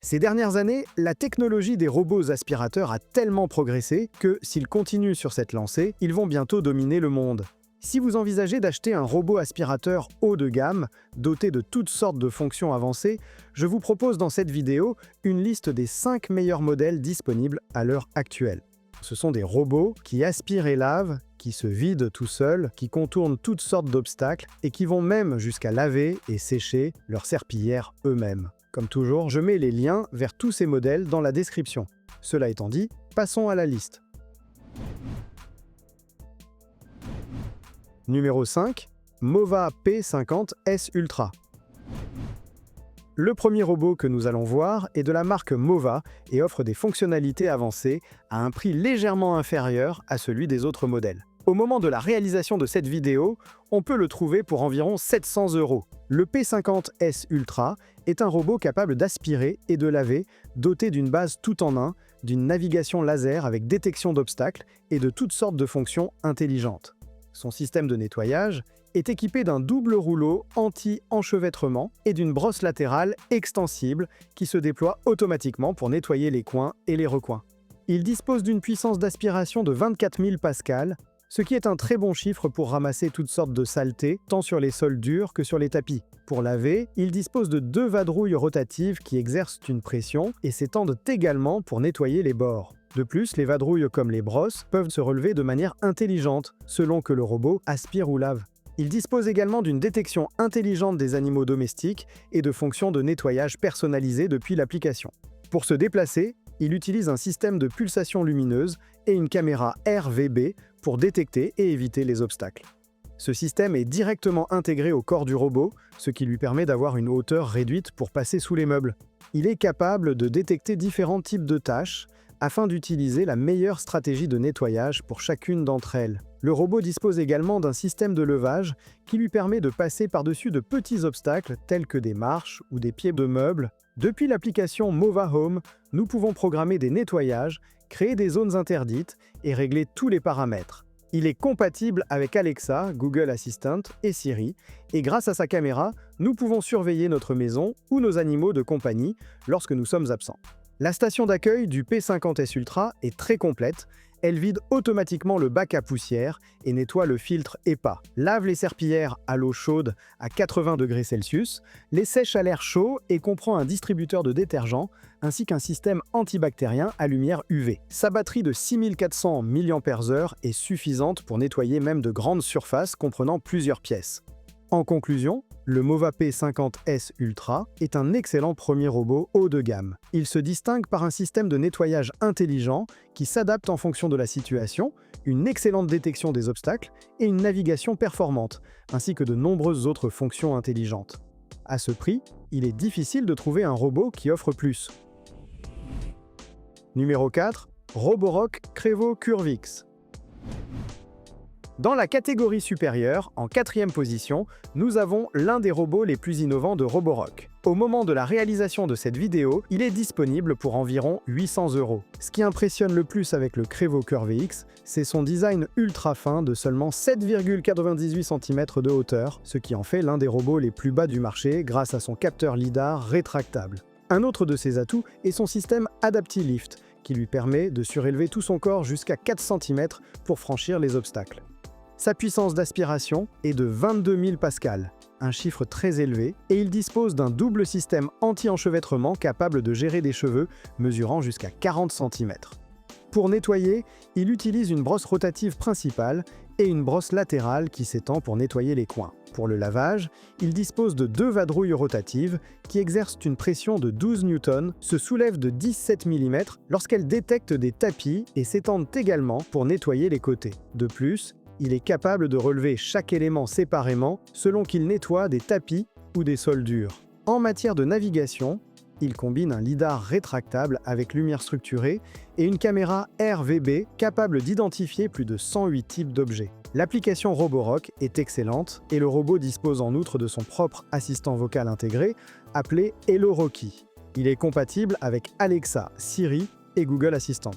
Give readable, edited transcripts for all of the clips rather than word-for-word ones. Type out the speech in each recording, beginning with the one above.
Ces dernières années, la technologie des robots aspirateurs a tellement progressé que, s'ils continuent sur cette lancée, ils vont bientôt dominer le monde. Si vous envisagez d'acheter un robot aspirateur haut de gamme, doté de toutes sortes de fonctions avancées, je vous propose dans cette vidéo une liste des 5 meilleurs modèles disponibles à l'heure actuelle. Ce sont des robots qui aspirent et lavent, qui se vident tout seuls, qui contournent toutes sortes d'obstacles et qui vont même jusqu'à laver et sécher leurs serpillières eux-mêmes. Comme toujours, je mets les liens vers tous ces modèles dans la description. Cela étant dit, passons à la liste. Numéro 5. Mova P50S Ultra. Le premier robot que nous allons voir est de la marque Mova et offre des fonctionnalités avancées à un prix légèrement inférieur à celui des autres modèles. Au moment de la réalisation de cette vidéo, on peut le trouver pour environ 700 €. Le P50S Ultra est un robot capable d'aspirer et de laver, doté d'une base tout en un, d'une navigation laser avec détection d'obstacles et de toutes sortes de fonctions intelligentes. Son système de nettoyage est équipé d'un double rouleau anti-enchevêtrement et d'une brosse latérale extensible qui se déploie automatiquement pour nettoyer les coins et les recoins. Il dispose d'une puissance d'aspiration de 24 000 pascal, ce qui est un très bon chiffre pour ramasser toutes sortes de saletés, tant sur les sols durs que sur les tapis. Pour laver, il dispose de 2 vadrouilles rotatives qui exercent une pression et s'étendent également pour nettoyer les bords. De plus, les vadrouilles comme les brosses peuvent se relever de manière intelligente, selon que le robot aspire ou lave. Il dispose également d'une détection intelligente des animaux domestiques et de fonctions de nettoyage personnalisées depuis l'application. Pour se déplacer, il utilise un système de pulsation lumineuse et une caméra RVB pour détecter et éviter les obstacles. Ce système est directement intégré au corps du robot, ce qui lui permet d'avoir une hauteur réduite pour passer sous les meubles. Il est capable de détecter différents types de tâches afin d'utiliser la meilleure stratégie de nettoyage pour chacune d'entre elles. Le robot dispose également d'un système de levage qui lui permet de passer par-dessus de petits obstacles tels que des marches ou des pieds de meubles. Depuis l'application Mova Home, nous pouvons programmer des nettoyages, créer des zones interdites et régler tous les paramètres. Il est compatible avec Alexa, Google Assistant et Siri, et grâce à sa caméra, nous pouvons surveiller notre maison ou nos animaux de compagnie lorsque nous sommes absents. La station d'accueil du P50S Ultra est très complète. Elle vide automatiquement le bac à poussière et nettoie le filtre EPA, lave les serpillières à l'eau chaude à 80 degrés Celsius, les sèche à l'air chaud et comprend un distributeur de détergent ainsi qu'un système antibactérien à lumière UV. Sa batterie de 6400 mAh est suffisante pour nettoyer même de grandes surfaces comprenant plusieurs pièces. En conclusion, le Mova P50S Ultra est un excellent premier robot haut de gamme. Il se distingue par un système de nettoyage intelligent qui s'adapte en fonction de la situation, une excellente détection des obstacles et une navigation performante, ainsi que de nombreuses autres fonctions intelligentes. À ce prix, il est difficile de trouver un robot qui offre plus. Numéro 4. Roborock Crevo Curvix. Dans la catégorie supérieure, en 4e position, nous avons l'un des robots les plus innovants de Roborock. Au moment de la réalisation de cette vidéo, il est disponible pour environ 800 €. Ce qui impressionne le plus avec le Crevo Curvix, c'est son design ultra fin de seulement 7,98 cm de hauteur, ce qui en fait l'un des robots les plus bas du marché grâce à son capteur LiDAR rétractable. Un autre de ses atouts est son système AdaptiLift, qui lui permet de surélever tout son corps jusqu'à 4 cm pour franchir les obstacles. Sa puissance d'aspiration est de 22 000 pascal, un chiffre très élevé, et il dispose d'un double système anti-enchevêtrement capable de gérer des cheveux mesurant jusqu'à 40 cm. Pour nettoyer, il utilise une brosse rotative principale et une brosse latérale qui s'étend pour nettoyer les coins. Pour le lavage, il dispose de 2 vadrouilles rotatives qui exercent une pression de 12 N, se soulèvent de 17 mm lorsqu'elles détectent des tapis et s'étendent également pour nettoyer les côtés. De plus, il est capable de relever chaque élément séparément selon qu'il nettoie des tapis ou des sols durs. En matière de navigation, il combine un lidar rétractable avec lumière structurée et une caméra RVB capable d'identifier plus de 108 types d'objets. L'application Roborock est excellente et le robot dispose en outre de son propre assistant vocal intégré appelé Hello Rocky. Il est compatible avec Alexa, Siri et Google Assistant.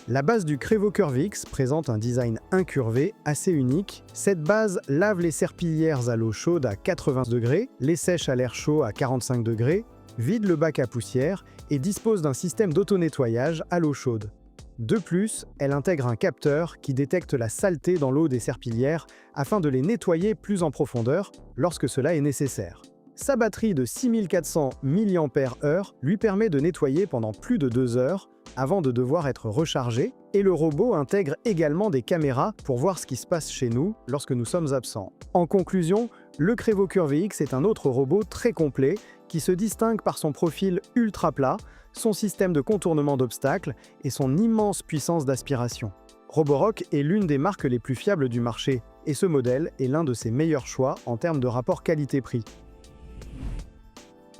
La base du Crevo Curvix présente un design incurvé assez unique. Cette base lave les serpillières à l'eau chaude à 80 degrés, les sèche à l'air chaud à 45 degrés, vide le bac à poussière et dispose d'un système d'auto-nettoyage à l'eau chaude. De plus, elle intègre un capteur qui détecte la saleté dans l'eau des serpillières afin de les nettoyer plus en profondeur lorsque cela est nécessaire. Sa batterie de 6400 mAh lui permet de nettoyer pendant plus de 2 heures avant de devoir être rechargé, et le robot intègre également des caméras pour voir ce qui se passe chez nous lorsque nous sommes absents. En conclusion, le Crevo Curve X est un autre robot très complet qui se distingue par son profil ultra plat, son système de contournement d'obstacles et son immense puissance d'aspiration. Roborock est l'une des marques les plus fiables du marché, et ce modèle est l'un de ses meilleurs choix en termes de rapport qualité-prix.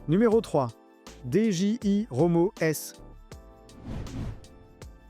Numéro 3. DJI Romo S.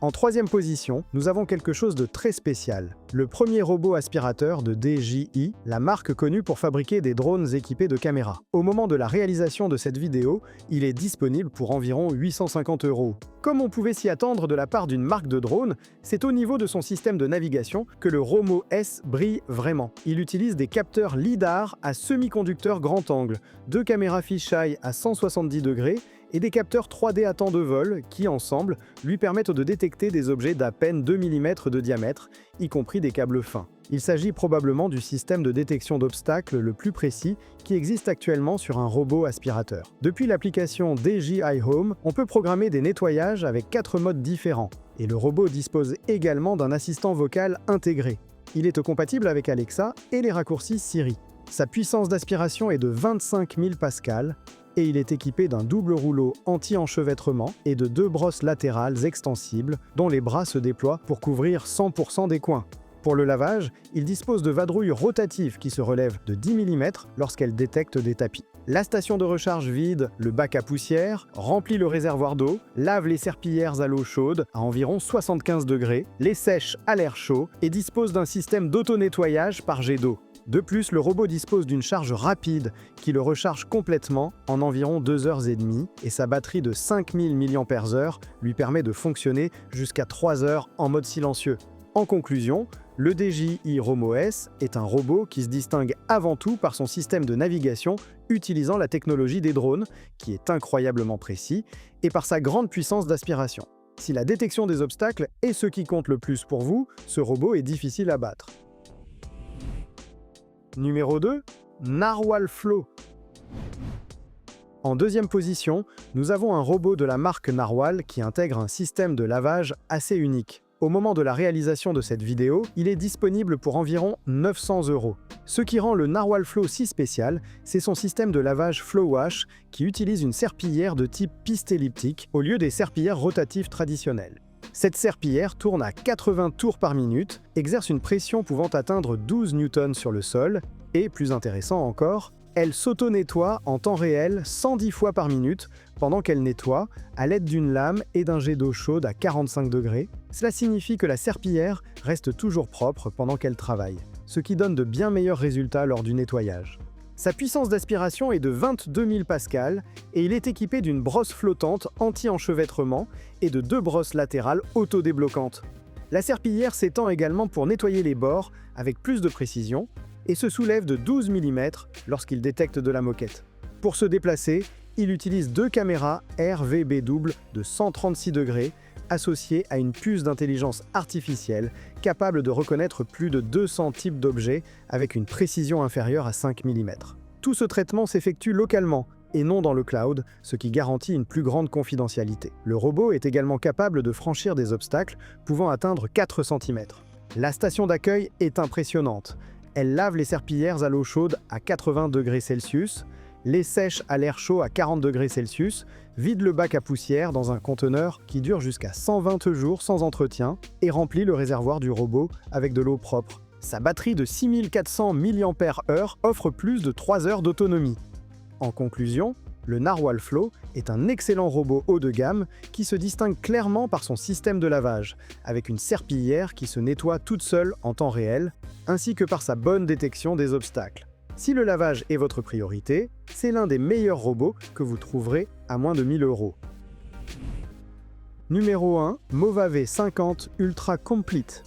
En troisième position, nous avons quelque chose de très spécial. Le premier robot aspirateur de DJI, la marque connue pour fabriquer des drones équipés de caméras. Au moment de la réalisation de cette vidéo, il est disponible pour environ 850 €. Comme on pouvait s'y attendre de la part d'une marque de drone, c'est au niveau de son système de navigation que le Romo S brille vraiment. Il utilise des capteurs LiDAR à semi-conducteur grand angle, 2 caméras fisheye à 170 degrés et des capteurs 3D à temps de vol qui, ensemble, lui permettent de détecter des objets d'à peine 2 mm de diamètre, y compris des câbles fins. Il s'agit probablement du système de détection d'obstacles le plus précis qui existe actuellement sur un robot aspirateur. Depuis l'application DJI Home, on peut programmer des nettoyages avec 4 modes différents, et le robot dispose également d'un assistant vocal intégré. Il est compatible avec Alexa et les raccourcis Siri. Sa puissance d'aspiration est de 25 000 pascals, et il est équipé d'un double rouleau anti-enchevêtrement et de 2 brosses latérales extensibles dont les bras se déploient pour couvrir 100% des coins. Pour le lavage, il dispose de vadrouilles rotatives qui se relèvent de 10 mm lorsqu'elles détectent des tapis. La station de recharge vide le bac à poussière, remplit le réservoir d'eau, lave les serpillières à l'eau chaude à environ 75 degrés, les sèche à l'air chaud et dispose d'un système d'auto-nettoyage par jet d'eau. De plus, le robot dispose d'une charge rapide qui le recharge complètement en environ 2 heures et demie et sa batterie de 5000 mAh lui permet de fonctionner jusqu'à 3 heures en mode silencieux. En conclusion, le DJI Romo S est un robot qui se distingue avant tout par son système de navigation utilisant la technologie des drones, qui est incroyablement précis, et par sa grande puissance d'aspiration. Si la détection des obstacles est ce qui compte le plus pour vous, ce robot est difficile à battre. Numéro 2. Narwhal Flow. En deuxième position, nous avons un robot de la marque Narwhal qui intègre un système de lavage assez unique. Au moment de la réalisation de cette vidéo, il est disponible pour environ 900 €. Ce qui rend le Narwhal Flow si spécial, c'est son système de lavage Flow Wash qui utilise une serpillière de type piste elliptique au lieu des serpillières rotatives traditionnelles. Cette serpillière tourne à 80 tours par minute, exerce une pression pouvant atteindre 12 newtons sur le sol et, plus intéressant encore, elle s'auto-nettoie en temps réel 110 fois par minute pendant qu'elle nettoie à l'aide d'une lame et d'un jet d'eau chaude à 45 degrés. Cela signifie que la serpillière reste toujours propre pendant qu'elle travaille, ce qui donne de bien meilleurs résultats lors du nettoyage. Sa puissance d'aspiration est de 22 000 pascals et il est équipé d'une brosse flottante anti-enchevêtrement et de 2 brosses latérales auto-débloquantes. La serpillière s'étend également pour nettoyer les bords avec plus de précision et se soulève de 12 mm lorsqu'il détecte de la moquette. Pour se déplacer, il utilise 2 caméras RVB double de 136 degrés associées à une puce d'intelligence artificielle capable de reconnaître plus de 200 types d'objets avec une précision inférieure à 5 mm. Tout ce traitement s'effectue localement et non dans le cloud, ce qui garantit une plus grande confidentialité. Le robot est également capable de franchir des obstacles pouvant atteindre 4 cm. La station d'accueil est impressionnante. Elle lave les serpillières à l'eau chaude à 80 degrés Celsius, les sèche à l'air chaud à 40 degrés Celsius, vide le bac à poussière dans un conteneur qui dure jusqu'à 120 jours sans entretien et remplit le réservoir du robot avec de l'eau propre. Sa batterie de 6400 mAh offre plus de 3 heures d'autonomie. En conclusion, le Narwhal Flow est un excellent robot haut de gamme qui se distingue clairement par son système de lavage, avec une serpillière qui se nettoie toute seule en temps réel, ainsi que par sa bonne détection des obstacles. Si le lavage est votre priorité, c'est l'un des meilleurs robots que vous trouverez à moins de 1000 €. Numéro 1. Mova V50 Ultra Complete.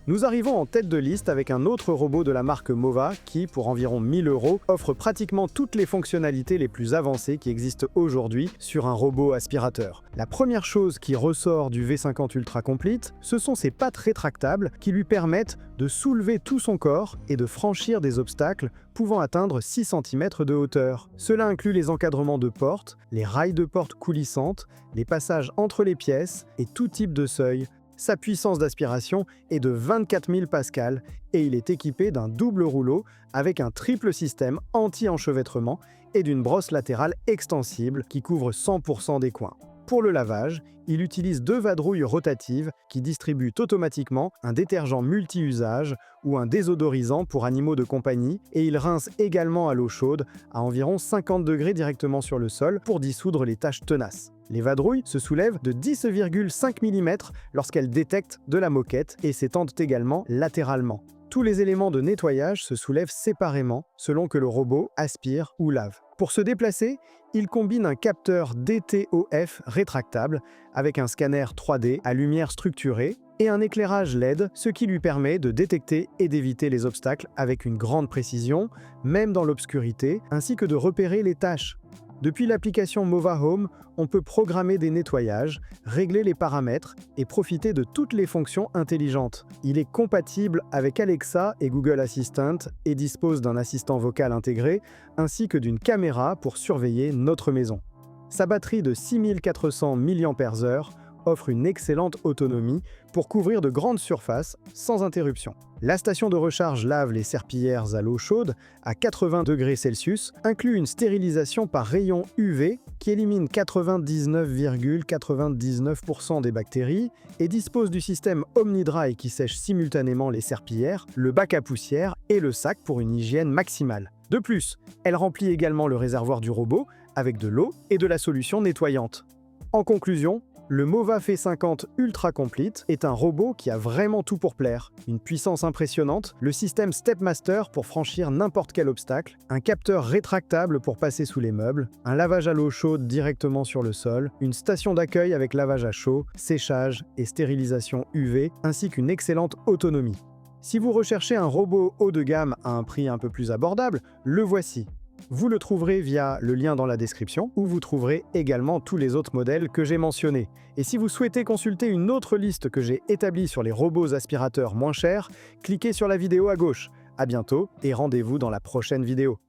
Nous arrivons en tête de liste avec un autre robot de la marque Mova qui, pour environ 1000 €, offre pratiquement toutes les fonctionnalités les plus avancées qui existent aujourd'hui sur un robot aspirateur. La première chose qui ressort du V50 Ultra Complete, ce sont ses pattes rétractables qui lui permettent de soulever tout son corps et de franchir des obstacles pouvant atteindre 6 cm de hauteur. Cela inclut les encadrements de portes, les rails de porte coulissantes, les passages entre les pièces et tout type de seuil. Sa puissance d'aspiration est de 24 000 pascal et il est équipé d'un double rouleau avec un triple système anti-enchevêtrement et d'une brosse latérale extensible qui couvre 100% des coins. Pour le lavage, il utilise 2 vadrouilles rotatives qui distribuent automatiquement un détergent multi-usage ou un désodorisant pour animaux de compagnie et il rince également à l'eau chaude à environ 50 degrés directement sur le sol pour dissoudre les taches tenaces. Les vadrouilles se soulèvent de 10,5 mm lorsqu'elles détectent de la moquette et s'étendent également latéralement. Tous les éléments de nettoyage se soulèvent séparément selon que le robot aspire ou lave. Pour se déplacer, il combine un capteur DTOF rétractable avec un scanner 3D à lumière structurée et un éclairage LED, ce qui lui permet de détecter et d'éviter les obstacles avec une grande précision, même dans l'obscurité, ainsi que de repérer les tâches. Depuis l'application Mova Home, on peut programmer des nettoyages, régler les paramètres et profiter de toutes les fonctions intelligentes. Il est compatible avec Alexa et Google Assistant et dispose d'un assistant vocal intégré, ainsi que d'une caméra pour surveiller notre maison. Sa batterie de 6400 mAh offre une excellente autonomie pour couvrir de grandes surfaces sans interruption. La station de recharge lave les serpillères à l'eau chaude à 80 degrés Celsius, inclut une stérilisation par rayon UV qui élimine 99,99% des bactéries et dispose du système OmniDry qui sèche simultanément les serpillères, le bac à poussière et le sac pour une hygiène maximale. De plus, elle remplit également le réservoir du robot avec de l'eau et de la solution nettoyante. En conclusion, le Mova V50 Ultra Complete est un robot qui a vraiment tout pour plaire. Une puissance impressionnante, le système Stepmaster pour franchir n'importe quel obstacle, un capteur rétractable pour passer sous les meubles, un lavage à l'eau chaude directement sur le sol, une station d'accueil avec lavage à chaud, séchage et stérilisation UV, ainsi qu'une excellente autonomie. Si vous recherchez un robot haut de gamme à un prix un peu plus abordable, le voici. Vous le trouverez via le lien dans la description, où vous trouverez également tous les autres modèles que j'ai mentionnés. Et si vous souhaitez consulter une autre liste que j'ai établie sur les robots aspirateurs moins chers, cliquez sur la vidéo à gauche. À bientôt et rendez-vous dans la prochaine vidéo.